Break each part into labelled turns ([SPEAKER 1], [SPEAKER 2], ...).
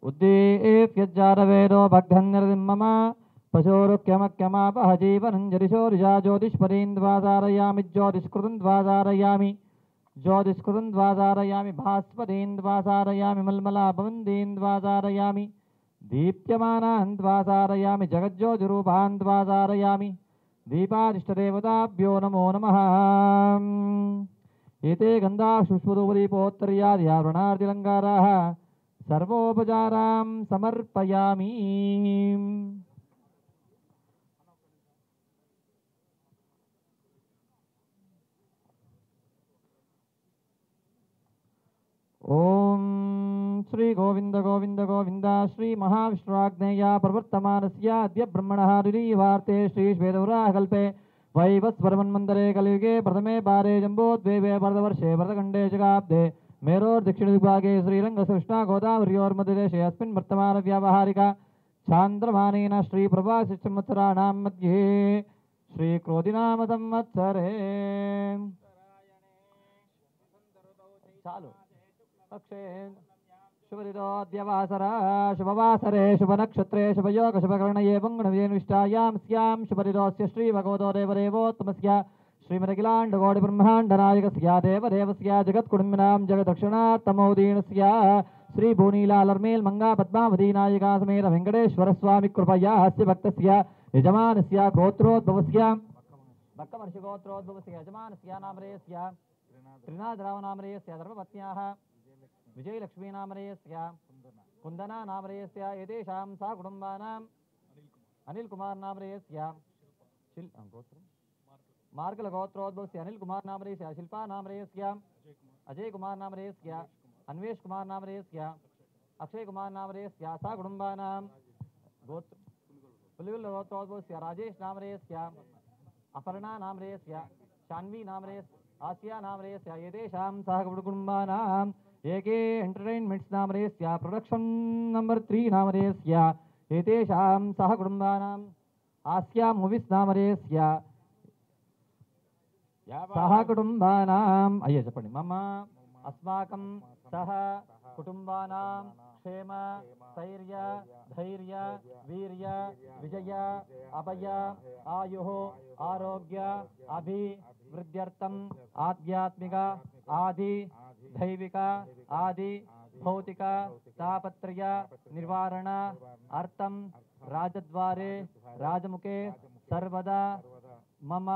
[SPEAKER 1] उद्दीप्यज्जारवेदो भग्धन्निर्दिमम पशोरुक्यमक्यमापह जीवनञ्जरिशोरिषा ज्योतिष्पदीन्द्वासारयामि ज्योतिष्कृतन्द्वासारयामि ज्योतिष्कृतन्द्वासारयामि भास्पदीन्द्वासारयामि मल्मलाभवन्दीन्द्वासारयामि दीप्यमानान्द्वासारयामि जगज्योतिरूपान्द्वासारयामि दीपादिष्टदेवताभ्यो नमो नमः। एते गन्धाशुष्वदोपदीपोत्तर्यादिव्रणार्तिलङ्काराः सर्वोपचारां समर्पयामि। ओम श्री गोविंद गोविंद गोविंद श्री महाविष्णुराज्ञया प्रवर्तमानस्य अद्य ब्रह्मणः ऋरीवार्ते श्री श्वेतवराहकल्पे वैवस्वरमन्वन्तरे कलियुगे प्रथमे पारे जम्बोद्वीपे भरतवर्षे भरतखण्डे शकाब्दे मेरोर्दक्षिणदिग्भागे श्रीरङ्गकृष्णा गोदावर्योर्मध्यदेशे अस्मिन् वर्तमानव्यावहारिक चान्द्रमानेन श्रीप्रभासंवत्सराणां मध्ये श्रीक्रोधिनाम संवत्सरे चालू अक्षय शुभदिनोऽद्यवासरा शुभवासरे शुभनक्षत्रे शुभयोग शुभकर्णये पुङ्गणविजयनिष्ठायां स्यां शुभदिनोऽस्य श्रीभगवतोदेवदेवोत्तमस्य श्रीमदखिलाण्डकोटिब्रह्माण्डनायकस्य देवदेवस्य जगत्कुटुम्बिनां जगदक्षिणात्तमोदीनस्य श्रीभूनीलालर्मेल् मंगा पद्मावती नायिका समेत वेङ्कटेश्वरस्वामि कृपया अस्य भक्तस्य यजमानस्य गोत्रोद्भवस्य भक्तमर्षिगोत्रोद्भवस्य यजमानस्य नामरेयस्य त्रिनाथरावनामरेयस्य धर्मपत्न्याः विजयलक्ष्मीनामरेयस्य कुन्दना नामरेयस्य एतेषां सा कुटुम्बानाम् अनिलकुमारनामरेयस्य मार्गलगोत्रोद्भवस्य अनिलकुमारनामरेयस्य शिल्पानामरेयस्य अजयकुमारनामरेयस्य अन्वेशकुमारनामरेयस्य अक्षयकुमारनामरेयस्य सा कुटुम्बानां पुलिविल्लगोत्रोद्भवस्य राजेशनामरेयस्य अपर्णानामरेयस्य शान्वीनामरेयस्य आसिया नामरेयस्य एतेषां सह कुटुम्बानाम् एके एंटरटेनमेंट्स नामरेयस्य प्रोडक्शन नंबर 3 नामरेयस्य एतेषां सह कुटुम्बानाम् आसिया मूवीज नामरेयस्य सह कुटुम्बानाम् अय्य चप्पंడి मम अस्माकं सह कुटुम्बानां क्षेम स्थैर्य धैर्य वीर्य विजय अभय आयुः आरोग्य अभिवृद्ध्यर्थम् आध्यात्मिक आदि दैविक आदि भौतिक तापत्रय निवारण अर्थम राजद्वारे राजमुखे सर्वदा मम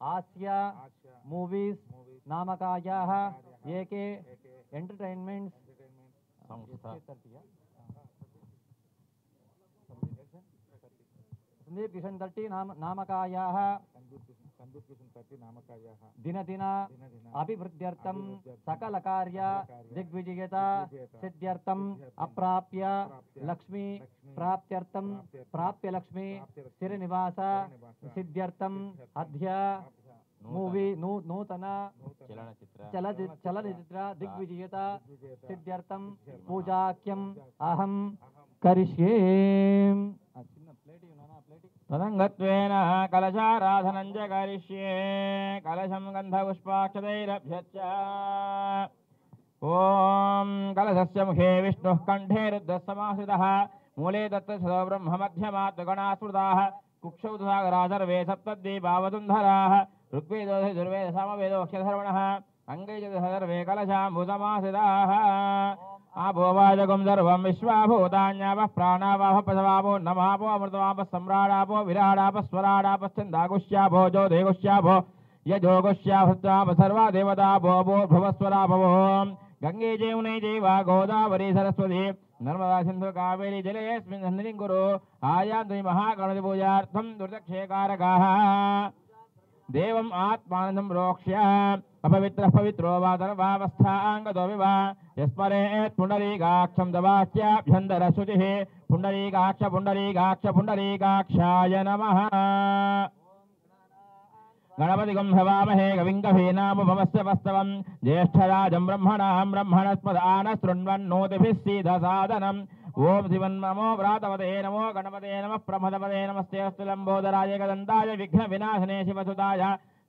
[SPEAKER 1] आस्या मूवीज नामकायाः एके एंटरटेनमेंट्स संदीप किशन 30 नामकायाः दिन दिन अभिवृद्ध्यर्थम सकल कार्य दिग्विजयता सिद्ध्यर्थम अप्राप्य लक्ष्मी प्राप्त्यर्थम प्राप्य लक्ष्मी स्थिरनिवास सिद्ध्यर्थम अद्य मूवी नूतन चलचित्र दिग्विजयता सिद्ध्यर्थम पूजाख्यम अहम करिष्ये। तदंगत्वेन कलशाराधनं च करिष्ये कलशं गन्धपुष्पाक्षतैरभ्यच्च ओम कलशस्य मुखे विष्णुः कंठे रुद्रः समाश्रितः मूले दत्तच्छदो ब्रह्म मध्यमात् गणाः स्मृताः कुक्षौ सागरा सर्वे सप्तद्वीपावसुन्धराः ऋग्वेदो यजुर्वेदो सामवेदो अक्षरधर्मणः अंगे च सर्वे कलशाम्बुसमाश्रिताः आभोवाजगुं सर्वं विश्वाभूतान्यावः प्राणावाः पशवापो नमापो अमृतवापः सम्राडापो विराडापः स्वराडापश्चन्दागुष्याभो ज्योतिगुष्याभो यजोगुष्याभृत्वाप सर्वा देवताभो भूर्भुवस्वराभवो गंगे जमुने चैव गोदावरी सरस्वती नर्मदा सिन्धु कावेरी जलेऽस्मिन् सन्निधिं कुरु आयान्तु महागणपतिपूजार्थं दुर्दक्षेकारकाः देवम् आत्मानं प्रोक्ष्य अपवित्रः पवित्रो वा सर्वावस्थाङ्गतो विवा यस्मरेत् पुण्डरीकाक्षं दवास्याभ्यन्तरशुचिः पुण्डरीकाक्ष पुण्डरीकाक्ष पुण्डरीकाक्षाय नमः। गणपतिगं हवामहे कविं कवीनामुपमस्य वस्तवं ज्येष्ठराजं ब्रह्मणां ब्रह्मणस्पदानशृण्वन्नोतिभिः सीदसादनम् ओम शिवन्नमो व्रातपते नमो गणपते नमः प्रमदपते नमस्ते अस्तु लंबोदराय गदन्ताय विघ्न विनाशने शिवसुताय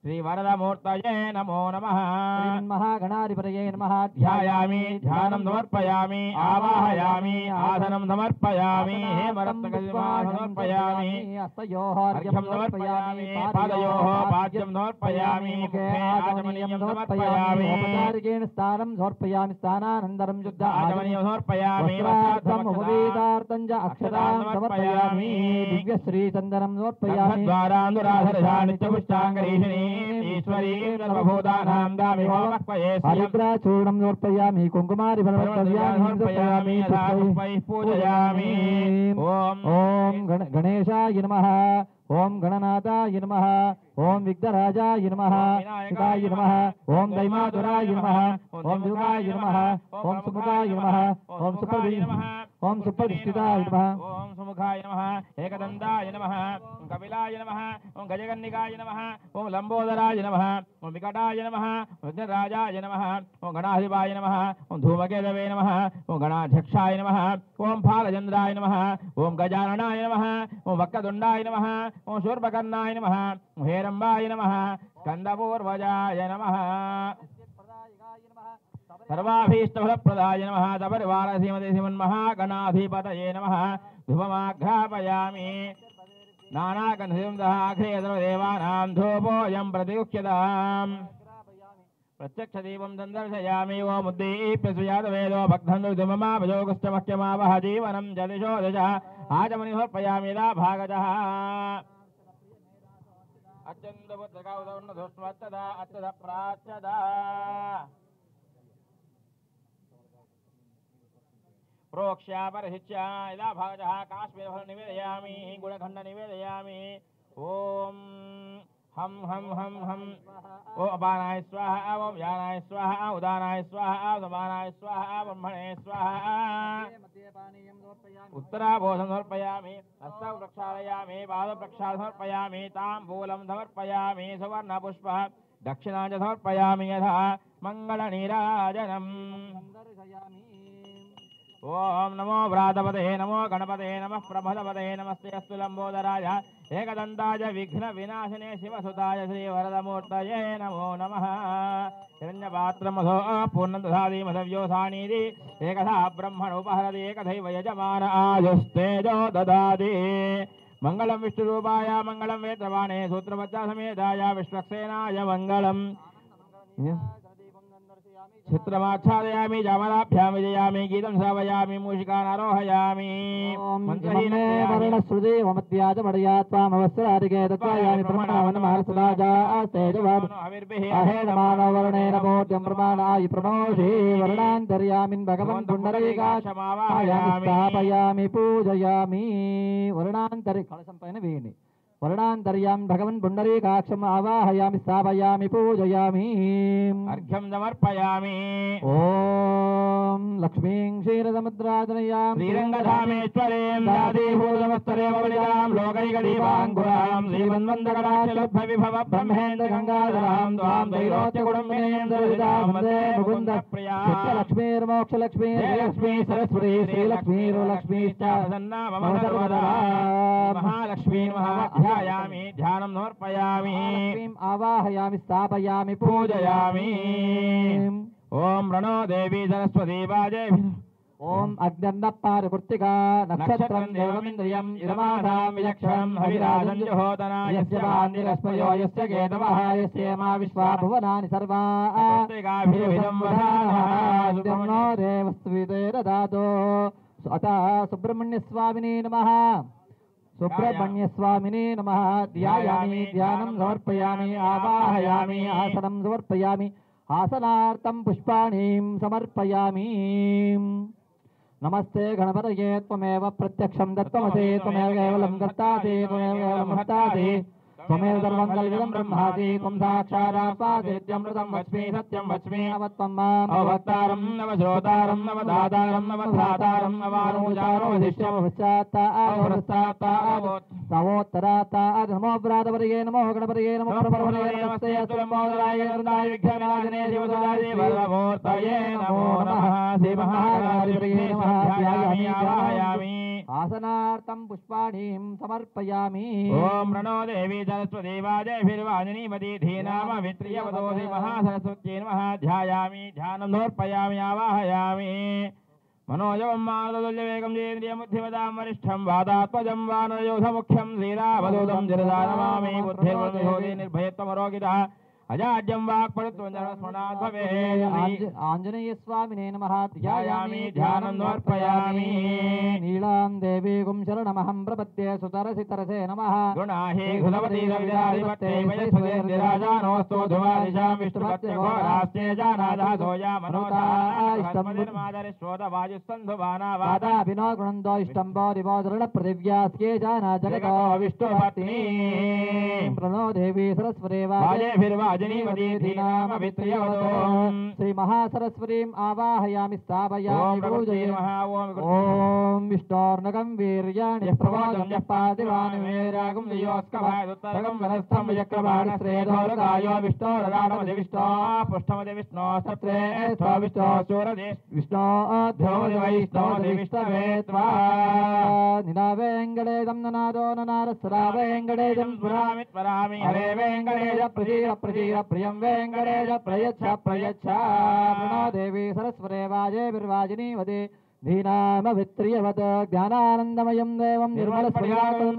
[SPEAKER 2] श्रीवरदमूर्तये नमो नमः
[SPEAKER 1] श्रीमन्महागणाधिपतये नमः
[SPEAKER 2] ध्यायामि ध्यानं समर्पयामि आवाहयामि आसनं समर्पयामि हेमरत्नकलिमासनं समर्पयामि
[SPEAKER 1] हस्तयोः
[SPEAKER 2] अर्घ्यं समर्पयामि पादयोः पाद्यं समर्पयामि मुखे आचमनीयं समर्पयामि
[SPEAKER 1] औपचारिकेण स्थानं समर्पयामि स्थानानन्तरं शुद्ध
[SPEAKER 2] आचमनीयं समर्पयामि
[SPEAKER 1] वस्त्रार्थम् उपवेदार्थं च अक्षतां समर्पयामि दिव्यश्रीचन्दनं समर्पयामि
[SPEAKER 2] द्वारान्दुराधरशा नित्यपुष्टाङ्गरीषिणी ईश्वरी सर्वभूतानां दामि होमक्वये
[SPEAKER 1] हरिद्राचूर्णं समर्पयामि कुङ्कुमादिफलमर्पयामि
[SPEAKER 2] पूजयामि
[SPEAKER 1] ॐ गणेशाय नमः ओम गणनाथाय नमः ओम विघ्नराजाय नमः शिवाय नमः ओम दैमातुराय नमः ओम युगाय नमः ओम सुमुखाय नमः ओम सुप्रतिष्ठिताय नमः
[SPEAKER 2] ओम सुमुखाय नमः एकदन्ताय नमः ओम कपिलाय नमः ओम गजकन्निकाय नमः ओम लंबोदराय नमः ओम विकटाय नमः विघ्नराजाय नमः ओम गणाधिपाय नमः ओम धूमकेतवे नमः ओम गणाध्यक्षाय नमः ओम फालचन्द्राय नमः ओम गजाननाय नमः ओम वक्रतुण्डाय नमः ओम शूर्पकर्णाय नमः ओम हेरम्बाय नमः स्कन्दपूर्वजाय नमः सर्वाभीष्टफलप्रदाय नमः सपरिवार श्रीमते श्रीमन्महागणाधिपतये नमः धूपमाघ्रापयामि नानागन्धयुक्तः देवानां धूपोऽयं प्रतियुक्यताम् प्रत्यक्षदीपं दर्शयामि वो मुद्दीप्य सुजातवेदो भग्धनुर्धुममाभजोगुष्टमख्यमावह जीवनं जदिशो दशः आचमनि समर्पयामि यदा भागजः अत्यन्तबुद्धकौदर्णधुष्मत्तदा अत्यध प्राच्यदा प्रोक्ष्या परहिच्या यदा भागजः काश्मीरफलं निवेदयामि गुणखण्ड निवेदयामि ॐ हम हम हम हम ओ अपानाय स्वाहा ओम यानाय स्वाहा उदानाय स्वाहा समानाय स्वाहा ब्रह्मणे स्वाहा उत्तराभोधं समर्पयामि हस्तौ प्रक्षालयामि पादौ प्रक्षालनं समर्पयामि ताम्बूलं समर्पयामि सुवर्णपुष्पः दक्षिणां च समर्पयामि यथा मङ्गलनीराजनम् ओम नमो व्रातपते नमो गणपते नमः प्रभदपते नमस्ते अस्तु लंबोदराय एकदन्ताय विघ्न विनाशिने शिवसुताय श्रीवरदमूर्तये नमो नमः हिरण्यपात्रमधो पूर्णं दधाति मधव्योसानीति एकधा ब्रह्मणोपहरति एकथैव यजमान आयुस्तेजो ददाति मंगलम विष्णुरूपाय मंगलम वेत्रवाणे सूत्रवच्चा समेताय विश्वक्सेनाय मंगलम चित्रमाच्छादयामि जामराभ्यां विजयामि गीतं श्रावयामि मूषिकानारोहयामि
[SPEAKER 1] वर्णश्रुति वमत्याज मडया त्वामवस्त्रादिके तत्त्वायामि प्रमाणवन्नमहर्षराजा आस्तेजवद् अहेदमानो वर्णेन बोध्यं प्रमाणाय प्रणोषे वर्णान्तर्यामिन् भगवन् पुण्डरीकाक्षमावाहयामि स्थापयामि पूजयामि वर्णान्तरि कलशंपैन वेणि वर्णान्तर्यां भगवन् पुण्डरीकाक्षम् आवाहयामि स्थापयामि पूजयामि
[SPEAKER 2] अर्घ्यं समर्पयामि
[SPEAKER 1] ॐ लक्ष्मीं क्षीरसमुद्राजनयां
[SPEAKER 2] श्रीरङ्गधामेश्वरीं दादीभूतमस्तरेवलितां लोकैकदीपाङ्कुरां श्रीमन्वन्दकटाक्षलब्धविभव ब्रह्मेन्द्रगङ्गाधरां द्वां दैरोच्यकुटुम्बिनीं दर्शितां वन्दे मुकुन्दप्रियां
[SPEAKER 1] लक्ष्मीर्मोक्षलक्ष्मी
[SPEAKER 2] लक्ष्मी सरस्वती श्रीलक्ष्मीर्लक्ष्मीश्च प्रसन्ना मम सर्वदा महालक्ष्मीं महाध्यायामि ध्यानं समर्पयामि
[SPEAKER 1] आवाहयामि स्थापयामि पूजयामि
[SPEAKER 2] ओम प्रणो देवी सरस्वती वाजे
[SPEAKER 1] ओम अग्निर्नपारिकृत्तिका नक्षत्रं देवमिन्द्रियं इदमासां विचक्षणं हविराजं जुहोतना यस्य वान्दिरस्मयो यस्य केतवः यस्य मा विश्वा भुवनानि सर्वा
[SPEAKER 2] अस्तिकाभिर्विदं वदानः
[SPEAKER 1] सुब्रह्मण्यो देवस्त्विते ददातो अतः सुब्रह्मण्यस्वामिने नमः सुब्रह्मण्यस्वामिने नमः ध्यायामि ध्यानं समर्पयामि आवाहयामि आसनं समर्पयामि आसनार्थं पुष्पाणीं समर्पयामि नमस्ते गणपतये त्वमेव प्रत्यक्षं दत्तमसि त्वमेव केवलं दत्तासि त्वमेव केवलं हस्तासि त्वमेव सर्वं कल्पितं ब्रह्मासि त्वं साक्षादात्मादित्यमृतं वच्मि सत्यं वच्मि अवत्वं माम्
[SPEAKER 2] अवतारं नवश्रोतारं नवदातारं नवधातारं
[SPEAKER 1] नवानुजारोधिष्यमभिष्टात्ता नमो व्रातपतये नमो गणपतये नमो प्रभवये नमस्ते अस्तुलम्बोदराय गरुडाय विघ्नविनाशिने शिवसुताय वरदमूर्तये नमो नमः श्रीमहागणाधिपतये नमः ध्यायामि आवाहयामि आसनार्थं पुष्पाणीं समर्पयामि
[SPEAKER 2] ओम प्रणो देवी सरस्वती वाजयभिर्वाजिनीमती धीनाम वित्रियवदोषि महासरस्वत्यै नमः ध्यायामि ध्यानं समर्पयामि आवाहयामि मनोजवं मारुतुल्यवेगं जेन्द्रियमुद्धिमतां वरिष्ठं वादात्मजं वानरयोधमुख्यं श्रीरामदूतं जरदा नमामि बुद्धिर्मनोधि निर्भयत्वमरोगितः अजाड्यं वाक्पटुत्वं भवेत्
[SPEAKER 1] आञ्जनेय स्वामिने नमः
[SPEAKER 2] ध्यायामि ध्यानं समर्पयामि
[SPEAKER 1] नीलां देवीं शरणमहं प्रपद्ये सुतरसि तरसे नमः
[SPEAKER 2] गुणाहि घृतवती रविराधिपत्ये वयस्वजेन्द्रराजानोऽस्तु धुमादिशां विष्णुपत्ये घोरास्ते जानादः सोया मनोता इष्टमदिर्मादरिश्वोदवायुस्तन्धुवाना
[SPEAKER 1] वादाभिनो गुणन्दो इष्टम्बो दिवो दृढपृथिव्यास्ये जाना जगतो विष्णुपत्नी प्रणो देवी सरस्वती
[SPEAKER 2] वाजेभिर्वाजिनीमती धीनामभित्रियवदो
[SPEAKER 1] श्री महासरस्वतीम् आवाहयामि स्थापयामि पूजयामि ॐ विष्णोर्नगं वीर्याणि प्रबोधं यः पातिवानिमेरागं दियोस्कभायदुत्तरगं वनस्थं विचक्रबाणश्रेधोरगायो विष्णोरगाढमधि विष्णो पुष्ठमधि विष्णो सत्रे स्व विष्णो चोरदे विष्णो ध्रुवमधि वैष्णवधि विष्णवे त्वा निनावेङ्कटेशं ननादो ननारसदा वेङ्कटेशं स्मरामि हरे वेङ्कटेश प्रजीव प्रजीव प्रियं वेङ्कटेश प्रयच्छ प्रयच्छ प्रणो देवी सरस्वते वाजेभिर्वाजिनीवते धीनामभित्रियवत् ज्ञानानन्दमयं देवं निर्मलस्फटिकाकृतिं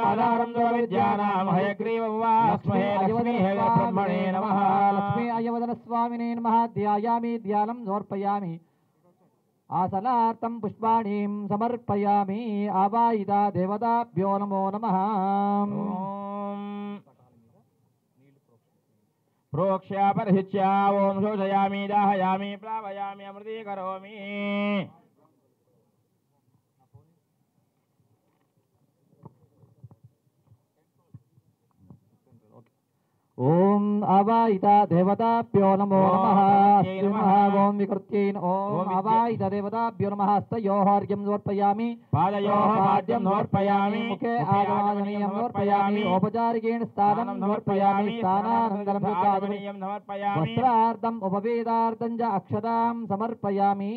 [SPEAKER 1] नमः लक्ष्मी अयवदनस्वामिने नमः ध्यायामि ध्यानं समर्पयामि आसनार्थं पुष्पाणीं समर्पयामि आवाहिता देवताभ्यो नमो नमः प्रोक्ष्या परहिच्या ओम शोषयामि दाहयामि प्लावयामि अमृतीकरोमि ओम आवाहिता देवताभ्यो नमो नमः ओम विकृत्यै ओम आवाहिता देवताभ्यो नमः हस्तयोः अर्घ्यं समर्पयामि पादयोः पाद्यं समर्पयामि मुखे आवाहनीयं समर्पयामि औपचारिकेण स्थानं समर्पयामि स्थानानन्तरं शुद्धात्मनीयं समर्पयामि वस्त्रार्धम् उपवेदार्धं च अक्षतां समर्पयामि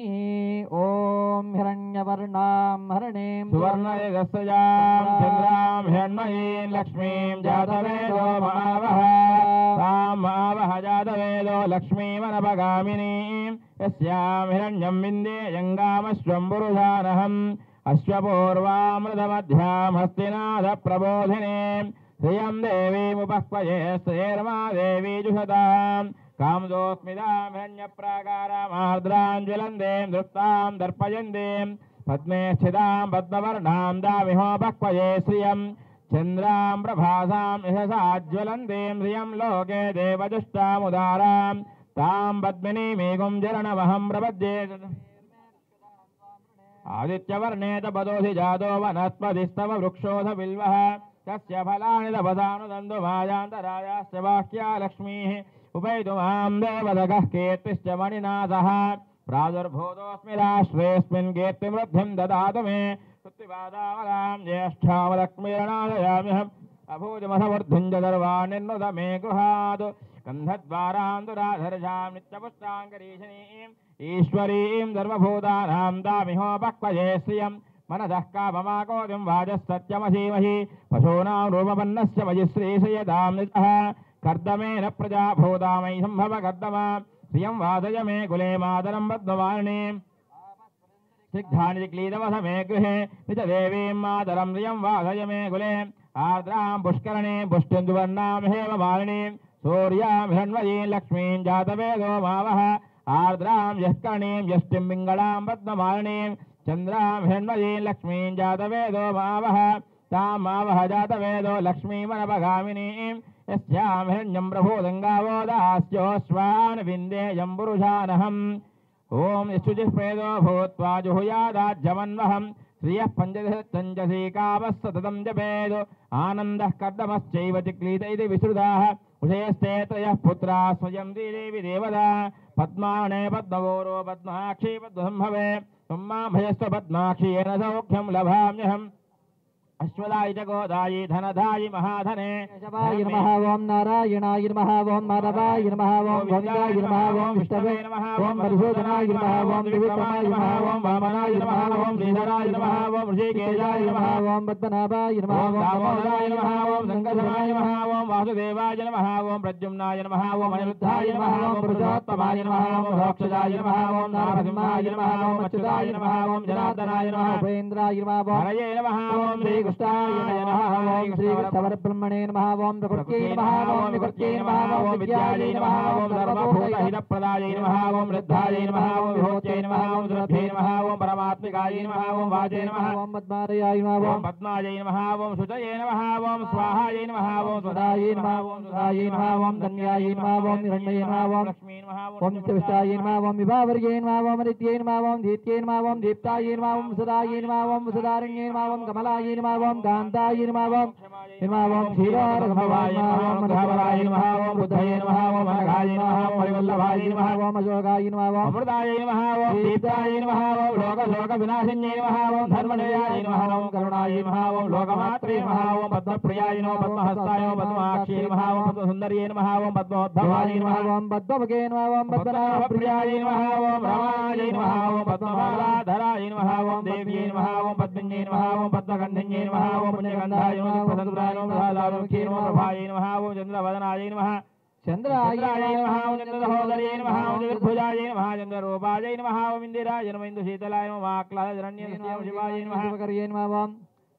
[SPEAKER 1] ओम हिरण्यवर्णां हरणीं सुवर्णयगस्सजां चन्द्रां हिरण्मयीं लक्ष्मीं जातवेदो महावः तामावह जातवेदो लक्ष्मीमनपगामिनीं यस्यां हिरण्यं विन्देयङ्गामश्वं पुरुषानहम् अश्वपूर्वामृतमध्यां हस्तिनाथप्रबोधिनीं श्रियं देवीमुपह्वये श्रीर्मा देवी जुषतां कामदोस्मितां हिरण्यप्राकारामार्द्रां ज्वलन्तीं दृप्तां दर्पयन्तीं पद्मे स्थितां पद्मवर्णां दामिहोपह्वये श्रियं चन्द्रां प्रभासां यशसाज्ज्वलन्तीं श्रियं लोके देवजुष्टामुदारां तां पद्मिनीमेघं जरणमहं प्रपद्ये आदित्यवर्णे तपदोऽधि जातो वनस्पतिस्तव वृक्षोऽध बिल्वः तस्य फलानि तपसानुदन्तुमायान्तरायाश्च बाह्या लक्ष्मीः उपैतुमां देवदगः कीर्तिश्च मणिना सह प्रादुर्भूतोऽस्मि राष्ट्रेऽस्मिन् कीर्तिवृद्धिं ददातु मे स्तुतिपादामलां ज्येष्ठावलक्ष्मीर्णादयाम्यहम् अभूजमसमूर्धुञ्ज सर्वाणिर्नुत मे गृहात् गन्धद्वारान्तुराधर्षां नित्यपुष्टाङ्गरीषणीम् ईश्वरीं सर्वभूतानां दामिहोपक्वये श्रियं मनसः काममाकोतिं वाजस्तत्यमसीमहि पशूनां रूपपन्नस्य मयिश्रीश्रियतां नितः कर्दमेन प्रजा भूतामयि सम्भव कर्दमा श्रियं वादय मे कुले मातरं पद्मवारिणीं सिद्धानि क्लीदवस मे गृहे निजदेवीं मातरं श्रियं वादय मे कुले आर्द्रां पुष्करणे पुष्टिन्दुवर्णां हेममालिनीं सूर्यां हिरण्मयीं लक्ष्मीं जातवेदो मावः आर्द्रां यष्कर्णीं यष्टिं पिङ्गळां पद्ममालिनीं चन्द्रां हिरण्मयीं लक्ष्मीं जातवेदो मावः तां मावः जातवेदो लक्ष्मीमनपगामिनीं यस्यां हिरण्यं प्रभूदङ्गावो दास्योऽश्वान् विन्देयं पुरुषानहम् ॐ यशुजिःप्रेदो भूत्वा जुहुयादाज्यमन्वहम् श्रियः पञ्चदशञ्चसीकावः सततं जपेदो आनन्दः कर्दमश्चैव चिक्लीत इति विश्रुताः उषयस्ते त्रयः पुत्राः स्वयं देवी देवता पद्माणे पद्मवोरो पद्माक्षी पद्मसम्भवे त्वं मां भजस्व पद्माक्षी येन सौख्यं लभाम्यहम्
[SPEAKER 2] अश्वदाय च गोदाय धनधाय महाधने
[SPEAKER 1] केशवाय नमः ओम नारायणाय नमः ओम माधवाय नमः ओम गोविन्दाय नमः ओम विष्णवे नमः ओम मधुसूदनाय नमः ओम त्रिविक्रमाय नमः ओम वामनाय नमः ओम श्रीधराय नमः ओम ऋषिकेशाय नमः ओम पद्मनाभाय नमः ओम दामोदराय नमः ओम संकर्षणाय नमः ओम वासुदेवाय नमः ओम प्रद्युम्नाय नमः ओम अनिरुद्धाय नमः ओम पुरुषोत्तमाय नमः ओम मोक्षदाय नमः ओम नारसिंहाय नमः ओम अच्युताय नमः ओम जनार्दनाय नमः उपेन्द्राय नमः ओम हरये नमः ओम श्रीकृष्णाय नमः ओम श्रीकृष्णपरब्रह्मणे नमः ओम प्रकृत्यै नमः ओम विकृत्यै नमः ओम विद्यायै नमः ओम सर्वभूतहितप्रदायै नमः ओम वृद्धायै नमः ओम विभूत्यै नमः ओम द्रव्यै नमः ओम परमात्मिकायै नमः ओम वाचे नमः ओम पद्मारयाय नमः ओम पद्मायै नमः ओम शुचये नमः ओम स्वाहायै नमः ओम स्वदायै नमः ओम सुधायै नमः ओम धन्यायै नमः ओम हिरण्यै नमः ओम लक्ष्मी नमः ओम नित्यविष्टायै नमः ओम विभावर्यै नमः ओम नित्यै नमः ओम दीत्यै नमः ओम दीप्तायै नमः ओम सुधायै नमः ओम सुधारण्यै नमः ओम कमलायै नमः ओम कान्तायै नमः ओम क्षीरारघभवाय नमः ओम मधुवराय नमः ओम बुद्धये नमः ओम अनघाय नमः ओम हरिवल्लभाय नमः ओम अशोकाय नमः ओम अमृताय नमः ओम दीप्ताय नमः ओम लोकविनाशिन्यै नमः ओम धर्मजयाय नमः ओम करुणाय नमः ओम लोकमात्रे नमः ओम पद्मप्रियाय नमः पद्महस्ताय नमः पद्माक्षी नमः ओम पद्मसुन्दर्ये नमः ओम पद्मोद्भवाय नमः ओम पद्मभगे नमः ओम पद्मनाभप्रियाय नमः ओम रमाय नमः ओम पद्ममालाधराय नमः ओम देव्यै नमः ओम पद्मिन्यै नमः ओम पद्मगन्धिन्यै नमः ओम पुण्यगन्धाय नमः प्रसन्नाय नमः प्रसादाय नमः प्रभाय नमः ओम चन्द्रवदनाय नमः चन्द्राय नमः ओम चन्द्रसहोदर्यै नमः ओम चतुर्भुजाय नमः चन्द्ररूपाय नमः ओम इन्दिराय नमः इन्दुशीतलाय नमः आक्लादजनन्ये शिवाय नमः शिवकर्ये नमः ओम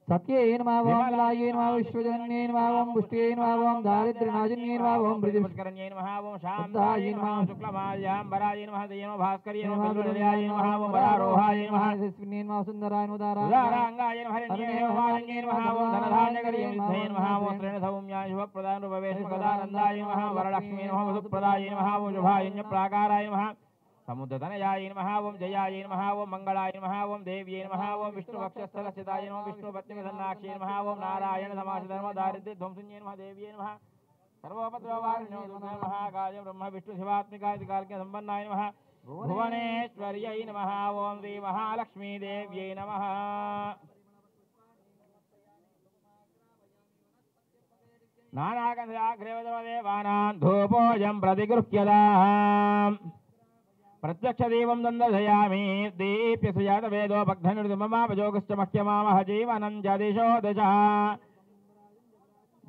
[SPEAKER 1] सत्ये नमः ओम लाये नमः विश्वजनन्ये नमः ओम पुष्ट्ये नमः ओम दारिद्र्यनाशिन्ये नमः ओम वृद्धिपुष्करण्ये नमः ओम शान्ताय नमः ओम शुक्लमाल्याम्बराय नमः दयेनो भास्कर्ये नमः विद्याय नमः ओम वरारोहाय नमः यशस्विन्ये नमः सुन्दराय उदारांगाय नमः हरिण्ये नमः वारण्ये नमः ओम धनधान्यकर्ये नमः ओम श्रेणसौम्याय शुभप्रदान रूपवेशमगदानन्दाय नमः वरलक्ष्मी नमः वसुप्रदाय नमः ओम शुभायज्ञप्राकाराय नमः समुद्रतनयाय नमः ओम जयाय नमः ओम मंगलाय नमः ओम देव्यै नमः ओम विष्णुवक्षस्थलस्थिताय नमः विष्णुपत्नीसन्नाक्ष्यै नमः ओम नारायण समासधर्मदारिद्र्यध्वंसिन्यै नमः देव्यै नमः सर्वोपद्रववारिण्यो नमः गाय ब्रह्म विष्णु शिवात्मिकाय कालके संपन्नाय नमः भुवनेश्वर्यै नमः ओम श्री महालक्ष्मी देव्यै नमः नानागन्धाग्रेवदेवानां धूपोऽयं प्रतिगृह्यताम् प्रत्यक्षदेवं दन्दर्शयामि दीप्य सुजातवेदो भग्धनिर्ममापजोगश्च मह्यमामह जीवनं च दिशो दशः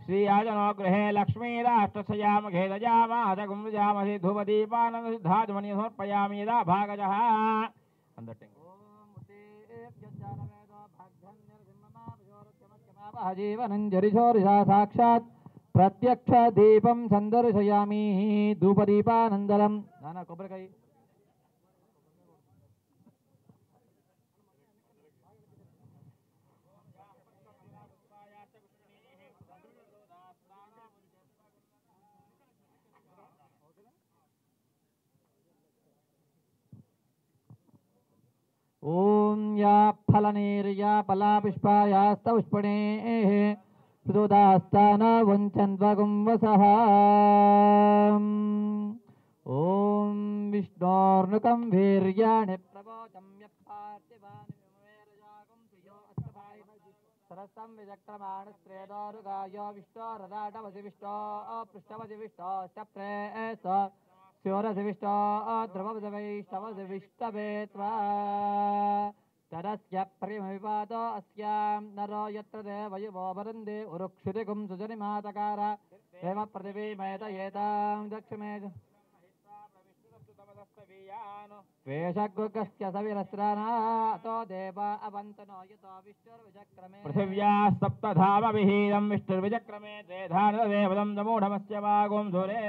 [SPEAKER 1] श्रीयाजनो गृहे लक्ष्मीराष्ट्रस्यामघे दजामाहतगुंजामहि धूपदीपानन्दसिद्धाजमनि समर्पयामि यदा भागजः जीवनं जरिशोरिषा साक्षात् प्रत्यक्ष दीपं संदर्शयामि धूपदीपानन्दलं नाना कोब्रकाई ओम या फलनेर्या फलापुष्पायास्तपुष्पणेः सुदास्तान वञ्चन्वगुंवसः ओम विष्णोर्नुकं वीर्याणि प्रवोचं यत्पार्थिवानिमेरजागं प्रियो अस्तभाय सरस्तं विचक्रमाणस्त्रेदोरुगायो विष्णोरदाटवसि विष्णो पृष्ठवसि विष्णो सप्रेस स्योरसिविष्टो ध्रुववैष्णवसिविष्टवे त्वा तदस्य प्रियमविपादो अस्यां नरो यत्र देवयुवो वरन्दे उरुक्षुतिकुं सुजनिमातकार हेम प्रतिभिमयतयेतां दक्षिणे वेषगुगस्य सविरस्रानातो देवा अवन्तनो यतो विष्णुर्विचक्रमे
[SPEAKER 2] पृथिव्याः सप्तधामविहीनं विष्णुर्विचक्रमे त्रेधानदेवदं दमूढमस्य वागुं धुरे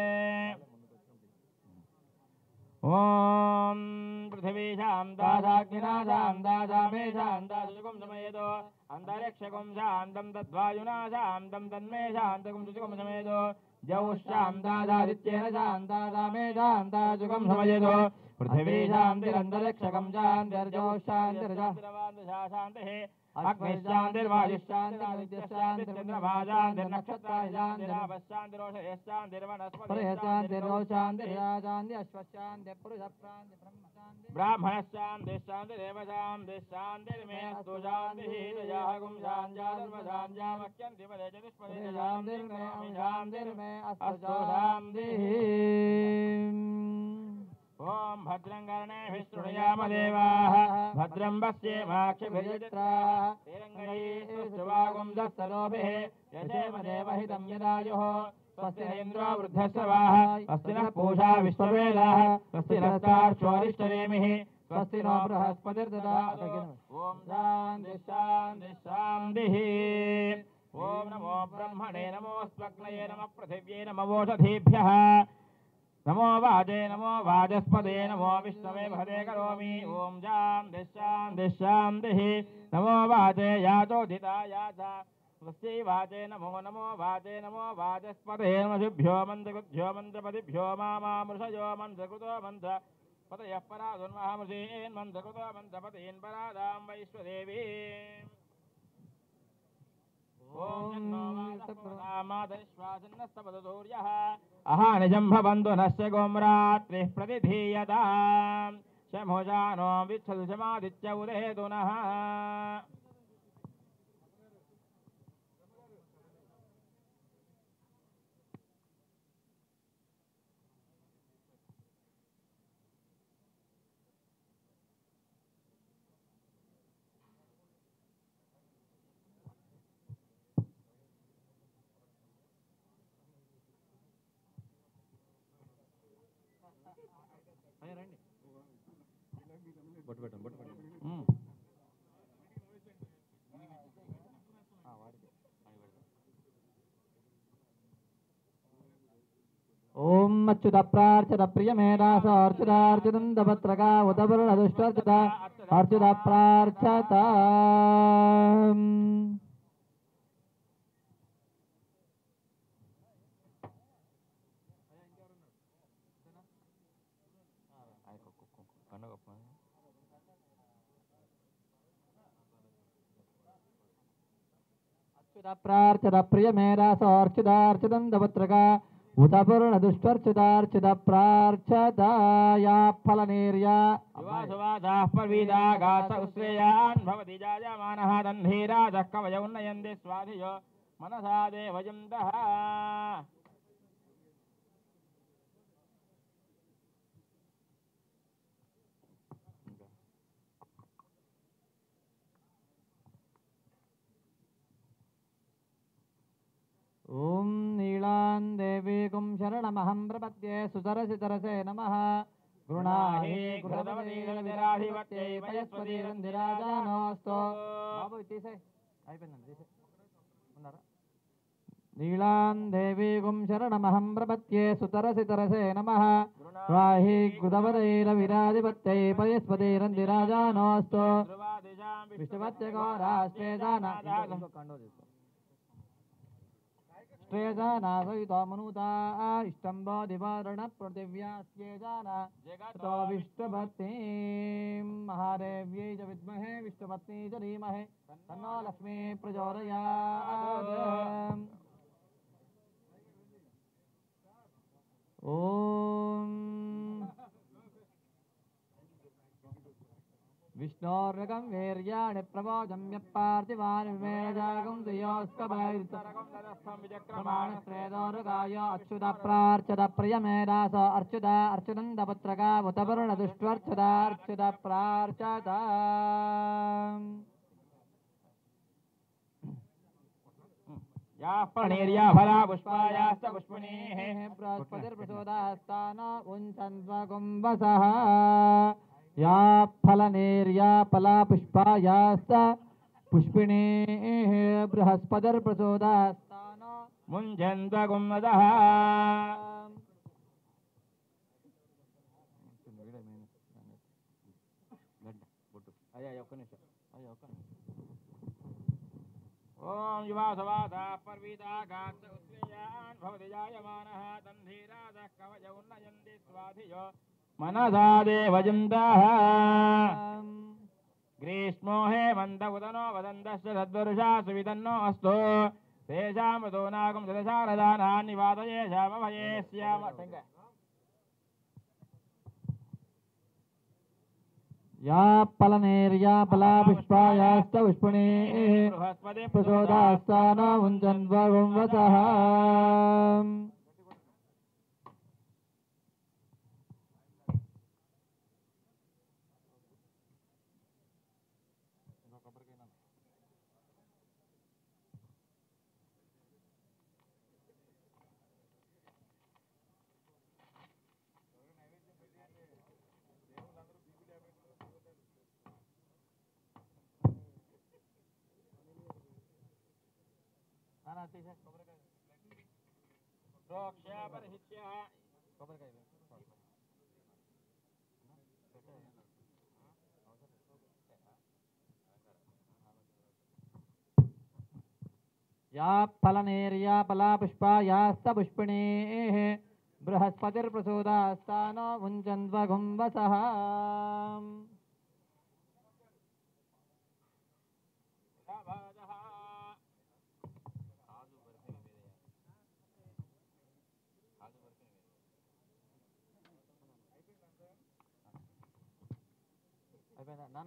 [SPEAKER 2] ओम पृथिवी शान्तादाग्निना शान्ता मे शान्तादुकुं समेतो अन्तरिक्षकुं शान्तं तद्वायुना शान्तं तन्मे शान्तकुं दुकुं समेतो जौश्शान्तादादित्येन शान्ता मे शान्तादुकुं समेतो पृथिवी शान्तिरन्तरिक्षकं शान्तिर्जौश्शान्तिर्शान्तिः ओम भद्रं कर्णेभिः शृणुयाम देवाः भद्रं पश्येमाक्षभिर्यजत्राः तिरङ्गैस्तुष्टुवागुं दस्तनोभिः यशेम देवहितं यदायुः स्वस्ति न इन्द्रो वृद्धश्रवाः स्वस्ति नः पूषा विश्ववेदाः स्वस्ति नस्तार्क्ष्योऽरिष्टनेमिः स्वस्ति नो बृहस्पतिर्ददातु ॐ शान्तिः शान्तिः शान्तिः ॐ नमो ब्रह्मणे नमोऽस्मग्नये नमः पृथिव्यै नमो ओषधीभ्यः नमो वाजे नमो वाजस्पदे नमो विष्णवे भदे करोमि ओम शान्तिः शान्तिः शान्तिः नमो वाजे याचोदिता याचा स्वस्ति वाजे नमो नमो वाजे नमो वाजस्पदे नमः मन्त्रगुभ्यो मन्त्रपदिभ्यो मामामृषयो मन्त्रकृतो मन्त्र पतयः पराधुन्महामृषीन् मन्त्रकृतो मन्त्रपतीन् परादां वैश्वदेवी ओम मातरिश्वासन्नस्तपदसूर्यः अहानिजम्भबन्धु नस्य गोम्रात्रिः प्रतिधीयतां शमुजानो विच्छतु शमादित्य उदेतु नः
[SPEAKER 1] ओम अच्युत प्रार्चित प्रियमेधास अर्चितार्चितं दपत्रका उदवर्णदुष्टर्चित अर्चित प्रार्चत प्रार्चित प्रियमेधास अर्चितार्चितं दपत्रका उतपूर्णदुष्टर्चितार्चित प्रार्चताया फलनेर्या
[SPEAKER 2] युवासुवासाः पर्वीदागास उश्रेयान् भवति जायमानः दन्धीराजः कवय उन्नयन्ति स्वाधियो मनसा देवयन्तः
[SPEAKER 1] ओम नीलां देवीकुं शरणमहं प्रपद्ये सुतरसितरसे नमः गृणाहि गृहदवनीलविराधिपत्यै पयस्पतिरन्धिराजानोऽस्तु बाबू తీసే అయిపోయిందండి తీసే ఉన్నారా नीलां देवीकुं शरणमहं प्रपद्ये सुतरसितरसे नमः गृणाहि गृहदवनीलविराधिपत्यै पयस्पतिरन्धिराजानोऽस्तु विष्णुपत्यघोरास्तेजानादागं कंडो తీసుకో श्रेजानासहितो मनुता इष्टम्बो दिवारण पृथिव्यास्येजाना जगतो विष्णुपत्नीं महादेव्यै च विद्महे विष्णुपत्नी च धीमहि तन्नो लक्ष्मी प्रचोदयात् ॐ विष्णोर्गं वीर्याणि प्रबोधं यप्पार्थिवान् विमेजागं द्वयोस्कभैर्तरकं अच्युत प्रार्चत प्रियमेधास अर्च्युत अर्चुनन्दपत्रका उतवर्णदुष्ट्वर्चत अर्च्युत प्रार्चत
[SPEAKER 2] या प्रणीर्या फला पुष्पायाश्च पुष्पिणीः
[SPEAKER 1] बृहस्पतिर्प्रचोदास्तान उञ्चन्त्वकुम्भसः या फलनेर्या फला पुष्पायास्त पुष्पिणीः बृहस्पतिर्प्रचोदास्तान
[SPEAKER 2] मुञ्जन्तकुम्भसः ओम युवासवासा पर्वीदागात् उत्रेयान् भवति जायमानः दन्धीराजः कवच उन्नयन्ति स्वाधियो मनसा देवयन्तः ग्रीष्मो हेमन्त उदनो वदन्तश्च तद्वर्षा सुविदन्नो अस्तु तेषां ऋतूनागं दशशारदानान् निवादयेषामभये स्याम
[SPEAKER 1] या फलनेर्या फला पुष्पायास्त पुष्पणे प्रचोदास्तान मुञ्चन्वसः या फलनेर्या फला पुष्पायास्त पुष्पिणेः बृहस्पतिर्प्रचोदास्तान मुञ्चन्वसः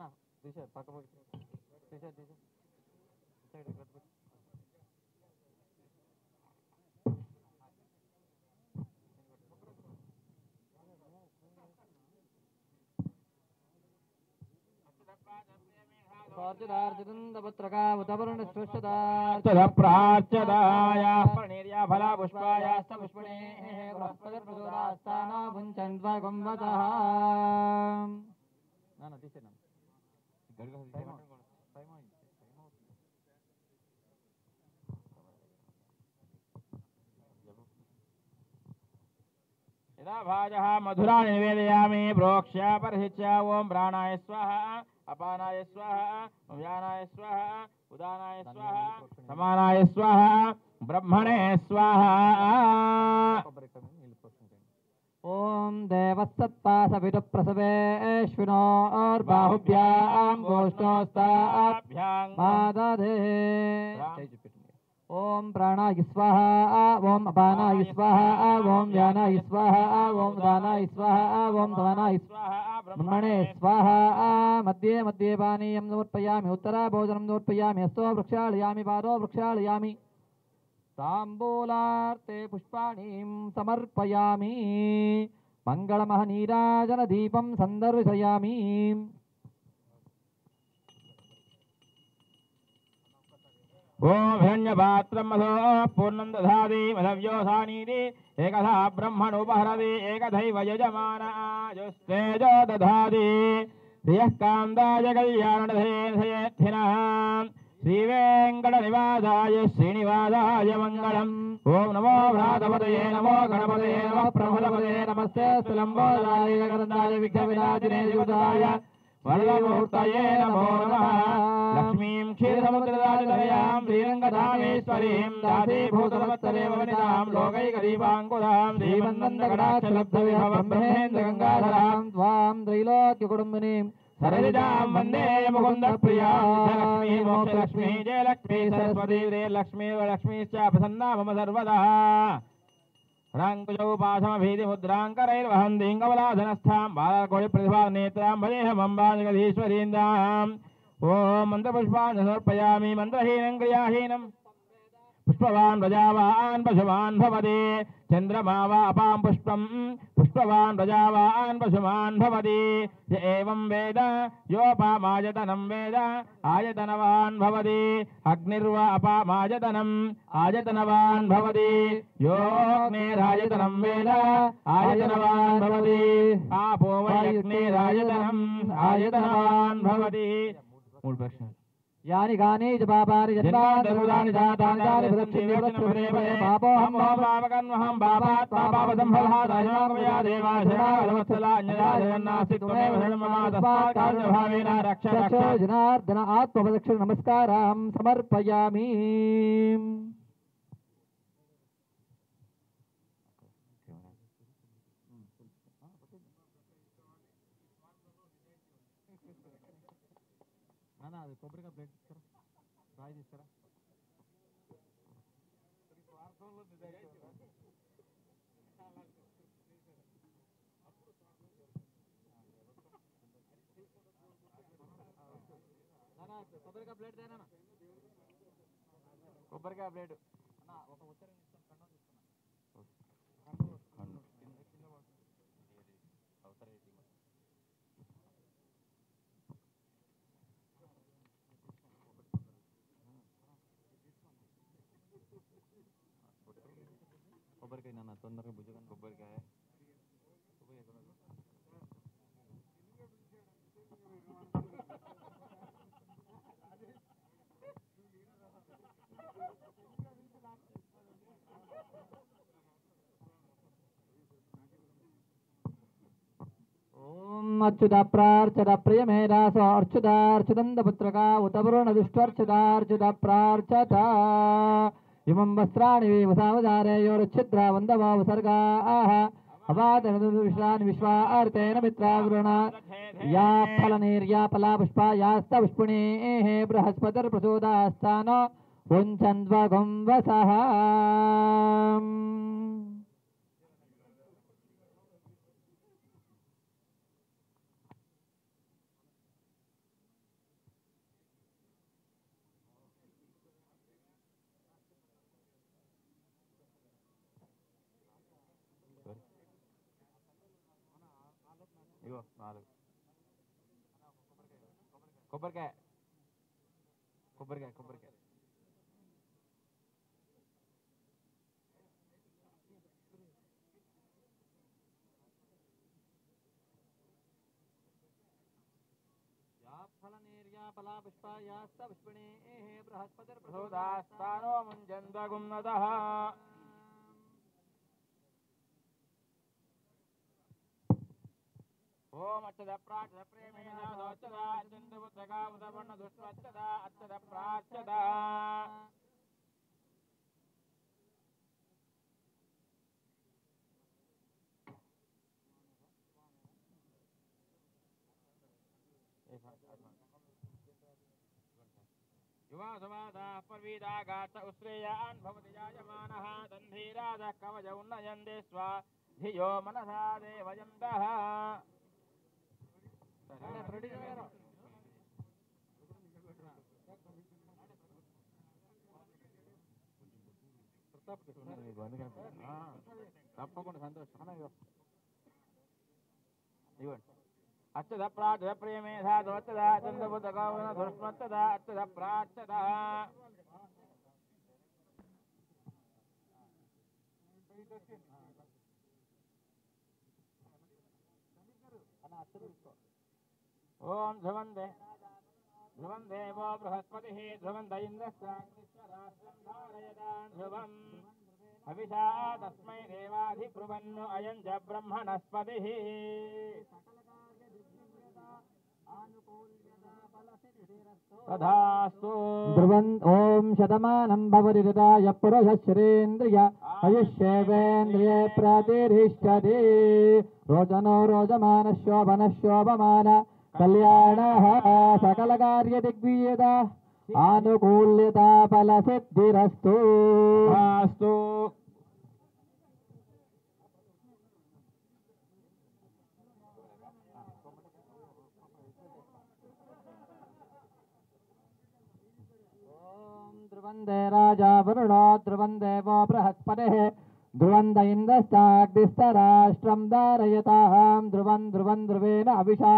[SPEAKER 1] ना తీసే పక్క తీసే
[SPEAKER 2] प्रार्चदाया फलनेर्या फला पुष्पायास्त पुष्पणेः बृहस्पतिर्प्रचोदास्तान मुञ्चन्वसः
[SPEAKER 1] ना తీసే ना
[SPEAKER 2] यदा भाजः मधुराणि निवेदयामि प्रोक्ष्य परहिच्य ओम प्राणाय स्वाहा अपानाय स्वाहा व्यानाय स्वाहा उदानाय स्वाहा समानाय स्वाहा ब्रह्मणे स्वाहा
[SPEAKER 1] ओम देवसत्पासविदुप्रसवेश्विनोर्बाहुभ्यां गोष्ठोस्ताभ्यां मादधे ओम प्राणाय स्वाहा ओम अपानाय स्वाहा ओम व्यानाय स्वाहा ओम उदानाय स्वाहा ओम समानाय स्वाहा ब्रह्मणे स्वाहा मध्ये मध्ये पानीयं समर्पयामि उत्तरा भोजनं समर्पयामि हस्तो वृक्षालयामि पादो वृक्षालयामि ताम्बूलार्ते पुष्पाणीं समर्पयामि मङ्गलमहनीराजनदीपं सन्दर्शयामि
[SPEAKER 2] ओम हिरण्यपात्रं मधो पूर्णं दधाति मधव्योसानीति एकधा ब्रह्मणोपहरति एकधैव यजमानायुस्तेजो दधाति धियः कान्दाय कल्याणधेयेत्थिनः श्रीवेङ्कटनिवासाय श्रीनिवासाय मङ्गलम् ओम नमो भ्रातपतये नमो गणपतये नमः प्रमदपतये नमस्ते लम्बोदराय गगनदाय विघ्नविनाशिने युधाय वरदमुहूर्तये नमो नमः लक्ष्मीं क्षीरसमुद्रराजतनयां श्रीरङ्गधामेश्वरीं दासीभूतवत्सलेव वनितां लोकैकदीपाङ्कुरां श्रीमन्नन्दकटाक्षलब्धविभवं ब्रह्मेन्द्रगङ्गाधरां त्वां त्रैलोक्यकुटुम्बिनीं सरसिजां वन्दे मुकुन्दप्रियां लक्ष्मी मोक्षलक्ष्मी जयलक्ष्मी सरस्वती लक्ष्मी लक्ष्मीश्च प्रसन्ना मम सर्वदा राङ्कुजौपाशमभीतिमुद्राङ्करैर्वहन्तीङ्गवलाधनस्थां बालकोटिप्रतिभानेत्रां भजेऽहमम्बाजगदीश्वरीन्द्राम् ॐ मन्त्रपुष्पाणि समर्पयामि मन्त्रहीनं क्रियाहीनं पुष्पवान् प्रजावान् पशुमान् भवति चन्द्रमा वा अपां पुष्पं पुष्पवान् प्रजावान् पशुमान् भवति य एवं वेद योपामायतनं वेद आयतनवान् भवति अग्निर्वा अपामायतनम् आयतनवान् भवति योऽग्नेरायतनं वेद आयतनवान् भवति आपो वै अग्नेरायतनम् आयतनवान् भवति मूल प्रश्न
[SPEAKER 1] यानि गानि च पापानि जन्मान्तर्गतानि जातानि तानि प्रदक्षिण्यवदक्षिणे पापोऽहं पापकर्महं पापात् पापापसम्भवादायमामया देवा शरणागतवत्सला अन्यदा जगन्नास्ति त्वमेव शरणं मम तस्मात् कारुण्यभावेन रक्ष रक्ष जनार्दन आत्मप्रदक्षिण नमस्कारां समर्पयामि కొబ్బరికాయ ప్లేట్ తీసుకురా, రాయి తీసుకురా. కొబ్బరికాయ ప్లేట్ తేనా, కొబ్బరికాయ ప్లేట్ ఒక ఉత్తరం తీసుకొని కొబ్బరికాయ నాన్న తొందరగా భుజగం కొబ్బరికాయ అచ్యుత ప్రార్చత ప్రియమేదాసో అర్చుతార్చుతందపుత్రకా ఉతవరుణ దుష్ట్వర్చుతార్చుత ప్రార్చత ఇమం వస్త్రాణి వసావధారేయోరుచ్ఛిద్రా వందవా సర్గాః అవాదనువిశ్వాని విశ్వార్తేన మిత్రావృణ యా ఫలనీర్యా ఫలా పుష్పా యాస్త పుష్పిణీః బృహస్పతిర్ప్రచోదాస్తానో ఉంచన్వగం వసః. ఇగో 4 కొబ్బరికాయ కొబ్బరికాయ కొబ్బరికాయ ఫలా పుష్పా యాస్త పుష్పిణీః బృహస్పతిర్ప్రచోదాస్తానో ముంచన్వగున్నతః. ఓం అచ్చద ప్రాచ్చద ప్రేమేణ దోచ్చద చంద్రపుత్రకా ఉదవర్ణ దుష్ట్వచ్చద అచ్చద ప్రాచ్చద. యువాసవాదాః పర్వీదాగాత ఉశ్రేయాన్ భవతి జాయమానః దంధీరాజः కవచ ఉన్నయందే స్వ ధియో మనసా దేవయంతః. తప్పకుండా సంతోషం. ఇవ్వండి. అచ్చద ప్రాచ్చద ప్రియమేధా దోచ్చద చంద్రపుత్రకా దుష్మత్తద అచ్చద ప్రాచ్చద. ఓం ధ్రువందే ధ్రువం దేవో బృహస్పతిః ధ్రువంద ఇంద్రస్యాగ్నిశ్చరాష్ట్రం ధారయతాన్ ధ్రువం హవిషా తస్మై దేవాధిబ్రువన్ను అయం చ బ్రహ్మణస్పతిః. తథాస్తు. ధ్రువం ఓం శతమానం భవతి తథాయ పురుషశ్రేంద్రియ ఆయుష్యేవేంద్రియే ప్రతిష్ఠతి. రోచనో రోచమాన శోభన శోభమాన కళ్యాణ సకల కార్య దిగ్విజేత ఆనుకూల్యత ఫల సిద్ధిరస్తు. ధ్రువందే రాజా వరుణో ధ్రువం దేవో బృహస్పతిః ధ్రువంద ఇంద్రశ్చాగ్నిస్తరాష్ట్రం ధారయతాం ధ్రువం ధ్రువం ధ్రువేణ అవిషా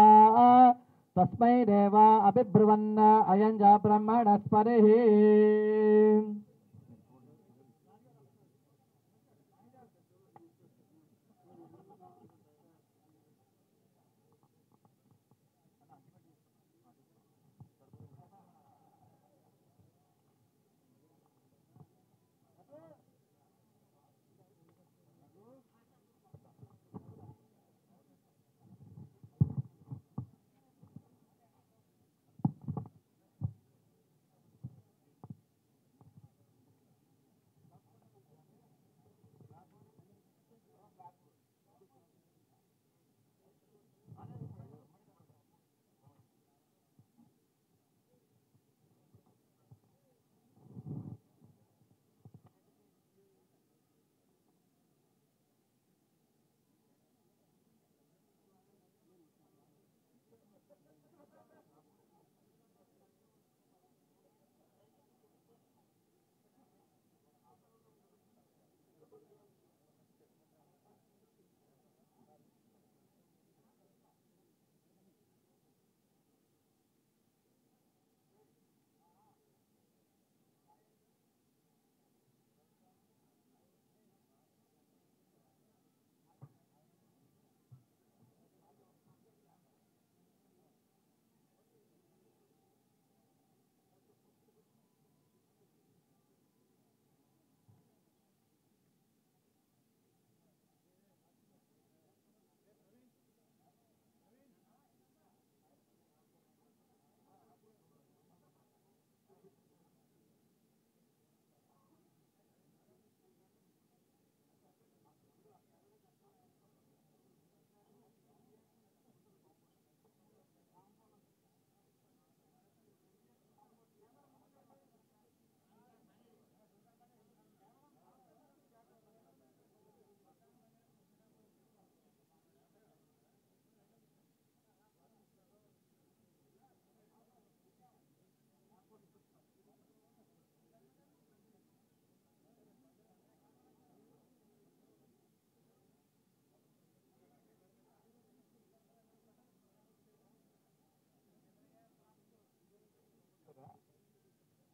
[SPEAKER 1] తస్మై దేవా అభిబ్రువన్న అయం చ బ్రహ్మణస్పతిః.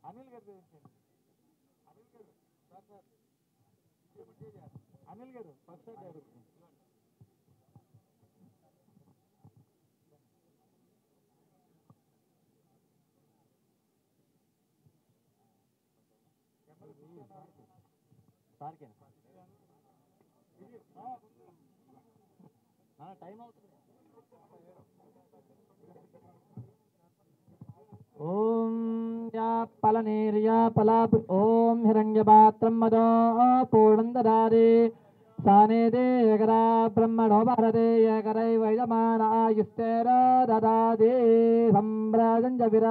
[SPEAKER 1] అనిల్ గారు అనిల్ గారు ఫస్ట్ డైరెక్ట్ సార్కే టైం అవుతుంది. ఓం యా పలనేర్యా పలాపి ఓం హిరణ్యపాత్రం మదో పూర్ణం దదారి సానేదే ఏకదా బ్రహ్మణో భారతే ఏకరై వైజమానాయుస్తేర దదాతి సంభ్రాజం జవిర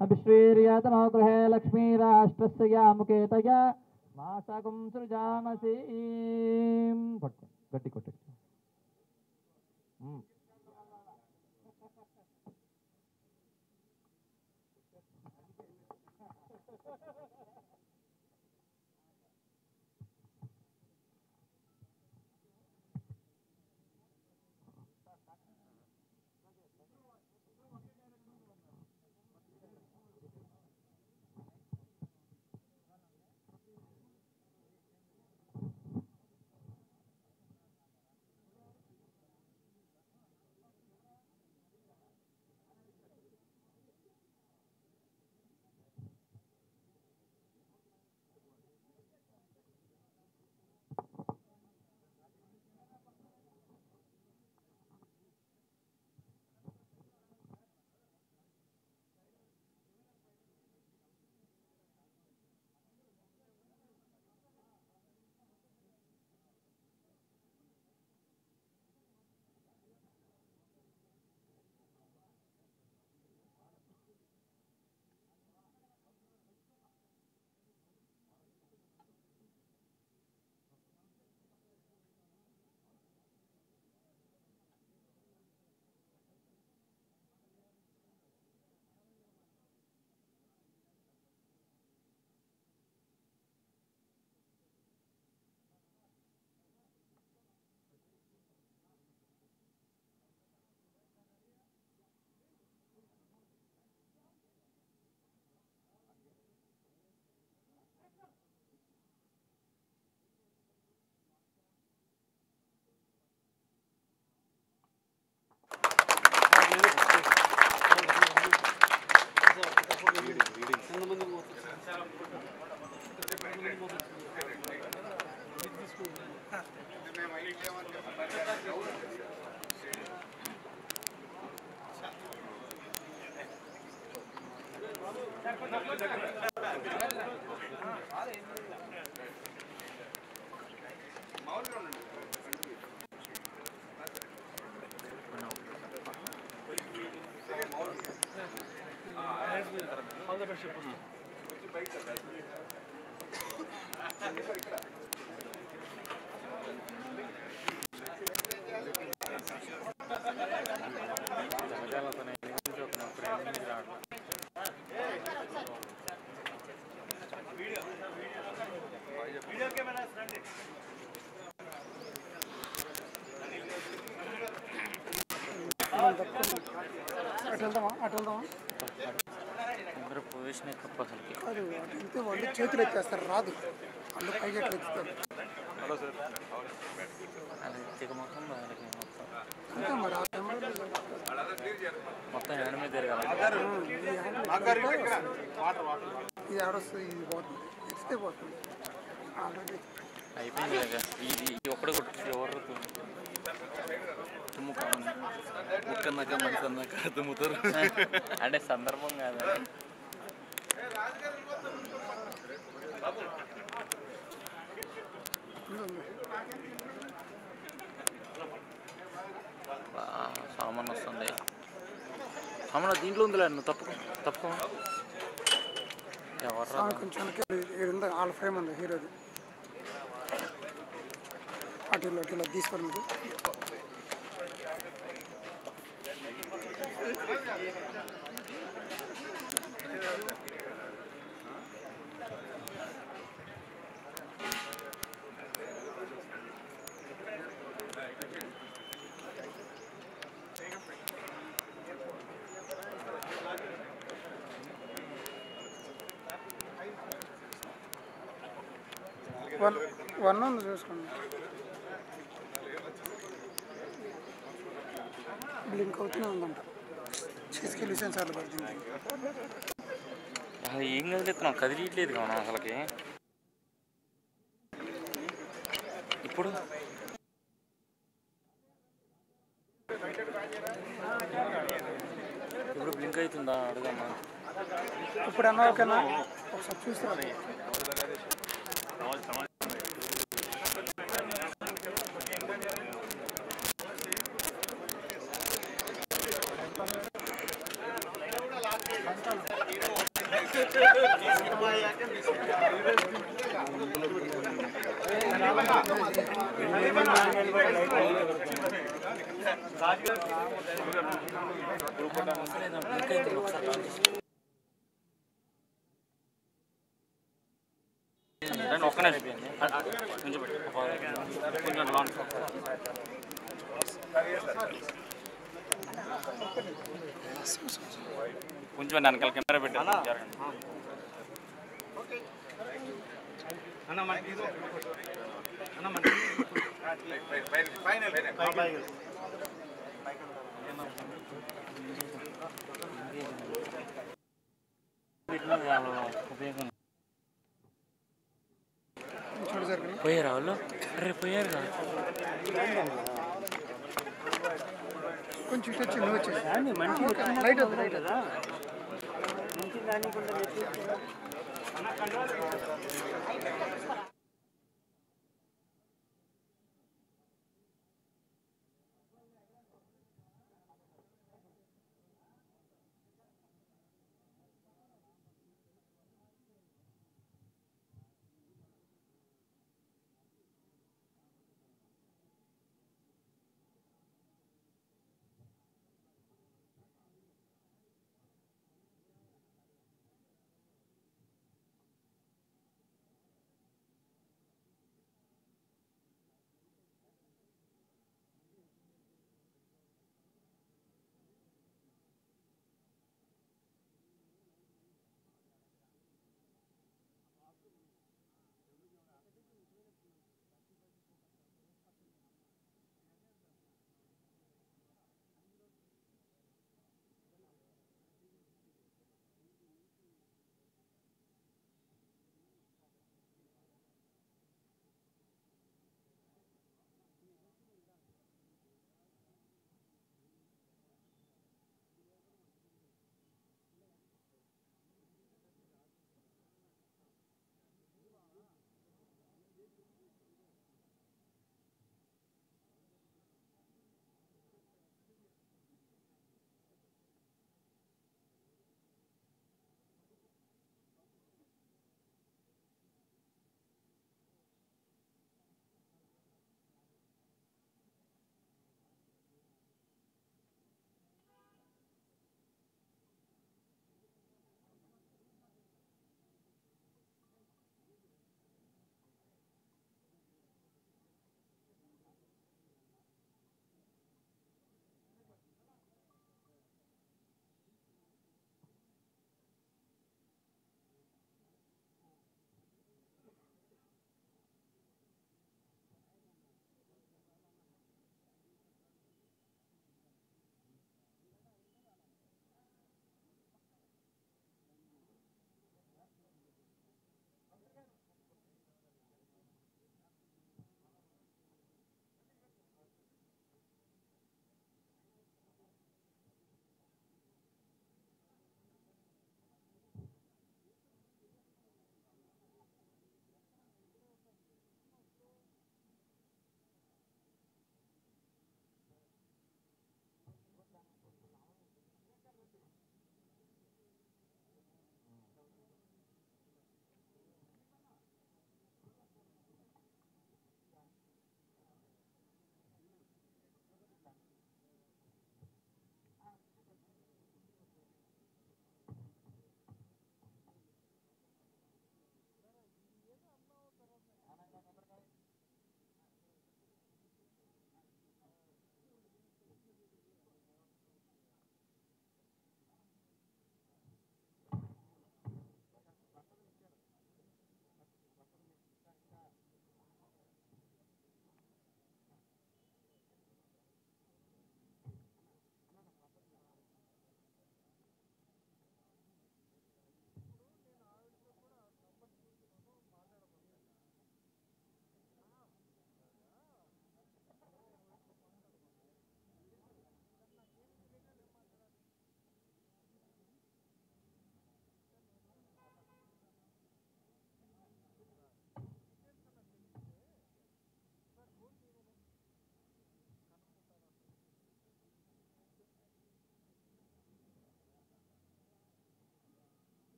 [SPEAKER 1] అభిశ్రీర్యతనో గృహే లక్ష్మీరాష్ట్రస్య యాముకేతయ మాసకం సృజామసి పట్టు గట్టి కొట్టు.
[SPEAKER 3] అందరూ పొజిషన్ కప్ప అసలుకి
[SPEAKER 4] కాదు అంటే వాళ్ళు చేతులు ఎత్తేస్తారు రాదు వాళ్ళు పైకి ఎట్లా ఎత్తుతారు
[SPEAKER 3] అది ఎత్తిక మొత్తం వాళ్ళకి మొత్తం
[SPEAKER 4] అంతే మరి ఆ కెమెరా
[SPEAKER 3] మొత్తం హ్యాండ్ మీద తిరగాలి.
[SPEAKER 4] ఇది ఆడొస్తుంది ఇది పోతుంది ఎత్తితే పోతుంది ఆల్రెడీ
[SPEAKER 3] అయిపోయింది కదా. ఇది ఒక్కడే కొట్టు ఎవరు ముక్కన్నాక మనిషి అన్నాక తుమ్ముతారు అంటే సందర్భం కాదు. సామాన్ వస్తుంది. సామాన్ దీంట్లో ఉందిలే, నువ్వు తప్పుకో ఎవరు
[SPEAKER 4] కొంచెం వాళ్ళ ఫ్రేమ్ ఉంది హీరోది అటు తీసుకోండి మీకు వన్ ఉంది చూసుకోండి. బ్లింక్ అవుతూనే ఉందంట. చేసుకెళ్ళి సెన్సార్లు పడుతుంది.
[SPEAKER 3] అది ఏం కదిలేస్తున్నాం, కదిలియట్లేదు కావునా అసలుకి. ఇప్పుడు బ్లింక్ అవుతుందా అడుగమ్మా.
[SPEAKER 4] ఇప్పుడు అన్నా ఓకేనా? ఒకసారి చూస్తారా?
[SPEAKER 3] ఒక్కనే అయిపోయింది. కొంచెం వెనకాల కెమెరా పెట్టాను. ఉపయోగం పోయారా వాళ్ళు? అరే పోయారు కదా.
[SPEAKER 4] కొంచెం ఇటు వచ్చి నువ్వు వచ్చేసి లైట్ వద్దు, లైట్ వద్దు.